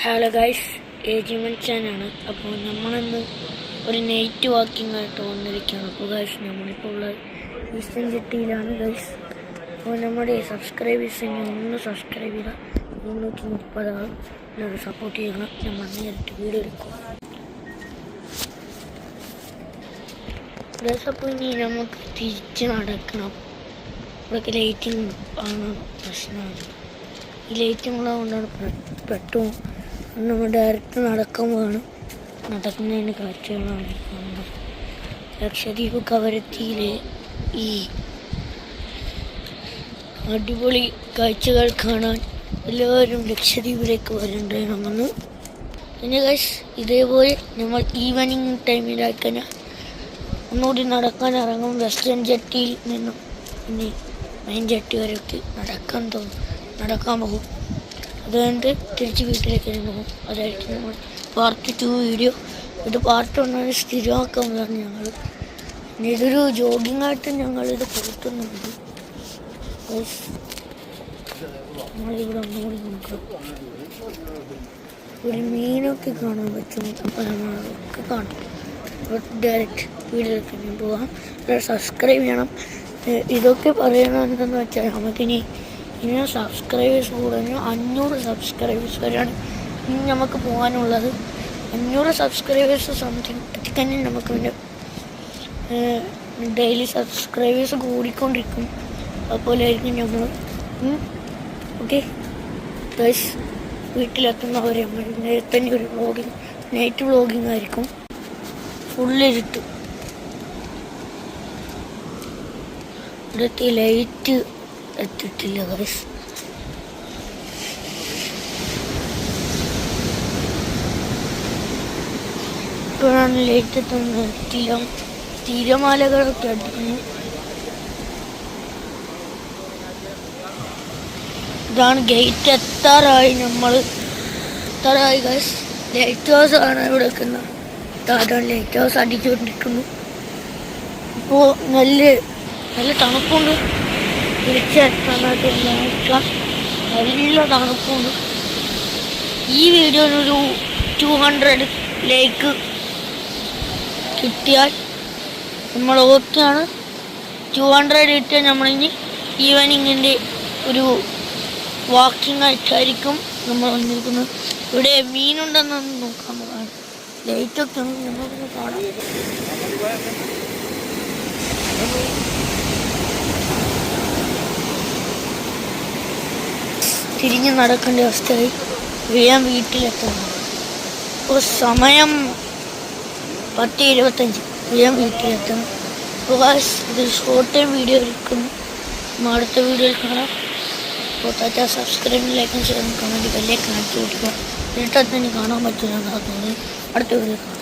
Hello guys, ഏജിമൻ ചാനാണ്. അപ്പോൾ നമ്മളിന്ന് ഒരു നൈറ്റ് വാക്കിംഗ് ആയിട്ട് വന്നിരിക്കുകയാണ്. അപ്പോൾ ഗൈസ്, നമ്മളിപ്പോൾ ഉള്ള ഈസ്റ്റേൺ സിറ്റിയിലാണ് ഗൈസ്. അപ്പോൾ നമ്മുടെ സബ്സ്ക്രൈബേഴ്സ് ഒന്ന് സബ്സ്ക്രൈബ് ചെയ്യുക. 330 ആൾ എന്നോട് സപ്പോർട്ട് ചെയ്യണം. നമ്മൾ നേരിട്ട് വീഡിയോ എടുക്കും ഗൈസ്. അപ്പോൾ ഇനി നമുക്ക് തിരിച്ച് നടക്കണം. ഇവിടെയൊക്കെ ലൈറ്റിംഗ് ആണ് പ്രശ്നമാണ്. ഈ ലൈറ്റിംഗ് ഉള്ളതുകൊണ്ടാണ് പെട്ടെന്ന് നമ്മൾ ഡയറക്റ്റ് നടക്കുമ്പോഴാണ് നടക്കുന്നതിന് കാഴ്ചകളാണ് കാണുന്നത്. ലക്ഷദ്വീപ് കവരത്തിയിലെ ഈ അടിപൊളി കാഴ്ചകൾ കാണാൻ എല്ലാവരും ലക്ഷദ്വീപിലേക്ക് വരേണ്ടതാണെന്ന്. പിന്നെ ഗൈസ്, ഇതേപോലെ നമ്മൾ ഈവനിങ് ടൈമിലായി കഴിഞ്ഞാൽ ഒന്നുകൂടി നടക്കാൻ ഇറങ്ങും. വെസ്റ്റേൺ ജെട്ടിയിൽ നിന്നും ഇനി മെയിൻ ജെട്ടി വരെയൊക്കെ നടക്കാൻ പോകും. അതുകൊണ്ട് തിരിച്ച് വീട്ടിലേക്ക് പോകും. അതായിരിക്കും നമ്മൾ പാർട്ട് 2 വീഡിയോ. ഇത് പാർട്ട് 1 സ്ഥിരമാക്കുന്നതാണ് ഞങ്ങൾ. ഇതൊരു ജോഗിങ്ങായിട്ട് ഞങ്ങളിത് കൊടുക്കുന്നുണ്ട്. നമ്മളിവിടെ ഒന്നുകൂടി നോക്കാം. ഒരു മീനൊക്കെ കാണാൻ പറ്റും. അപ്പോൾ നമ്മളൊക്കെ കാണും. ഡയറക്റ്റ് വീഡിയോയിലേക്ക് പോകാം. സബ്സ്ക്രൈബ് ചെയ്യണം. ഇതൊക്കെ പറയണമെന്തെന്ന് വെച്ചാൽ നമുക്കിനി സബ്സ്ക്രൈബേഴ്സ് കൂടുതൽ 500 സബ്സ്ക്രൈബേഴ്സ് വരെയാണ് ഇനി നമുക്ക് പോകാനുള്ളത്. 500 സബ്സ്ക്രൈബേഴ്സ് സംതിങ് എത്തിക്കഴിഞ്ഞാൽ നമുക്ക് പിന്നെ ഡെയിലി സബ്സ്ക്രൈബേഴ്സ് കൂടിക്കൊണ്ടിരിക്കും. അതുപോലെ ആയിരിക്കും നമ്മൾ. ഓക്കെ ഗൈസ്, വീട്ടിലെത്തുന്നവരെ നേരത്തെ ഒരു വ്ളോഗിങ്, നൈറ്റ് വ്ളോഗിങ് ആയിരിക്കും. ഫുള്ളിരുട്ട്. ഇവിടുത്തെ ലൈറ്റ് എത്തിയിട്ടില്ല ഗൈസ്. ഇപ്പോഴാണ് ലൈറ്റ് എത്തുന്നത്. തിരമാലകളൊക്കെ അടിക്കുന്നു. ഇതാണ് ഗേറ്റ്. എത്താറായി ഗൈസ്. ലൈറ്റ് ഹൗസ് ആണ് ഇവിടെ വെക്കുന്നത്. അതാണ് ലൈറ്റ് ഹൗസ് അടിച്ചുകൊണ്ടിരിക്കുന്നു. ഇപ്പോൾ നല്ല തണുപ്പുണ്ട്. തിരിച്ചെത്താനായിട്ട് നല്ല തണുപ്പുണ്ട്. ഈ വീഡിയോനൊരു 200 ലൈക്ക് കിട്ടിയാൽ നമ്മൾ ഓക്കെയാണ്. 200 കിട്ടിയാൽ നമ്മളിനി ഈവനിങ്ങിൻ്റെ ഒരു വാക്കിംഗ് ആയിട്ടായിരിക്കും നമ്മൾ വന്നിരിക്കുന്നത്. ഇവിടെ മീനുണ്ടെന്നൊന്ന് നോക്കാൻ പോകാം. ലൈറ്റൊക്കെ നമുക്കൊന്ന് കാണാം. തിരിഞ്ഞ് നടക്കേണ്ട അവസ്ഥയായി. ഞാൻ വീട്ടിലെത്തണം. ഇപ്പോൾ സമയം 10:25. ഞാൻ വീട്ടിലെത്തണം. അപ്പോൾ ഇത് ഷോർട്ട് ടൈം വീഡിയോ എടുക്കുന്നു. അടുത്ത വീഡിയോയിൽ കാണാം. അപ്പോൾ സബ്സ്ക്രൈബ്, ലൈക്കും ഷെയറും കമൻറ്റ് ബെല്ലേക്ക് കാണിച്ചു കൊടുക്കുക. എന്നിട്ട് തന്നെ കാണാൻ പറ്റുന്നതാണ് തോന്നുന്നത്. അടുത്ത വീഡിയോ കാണാം.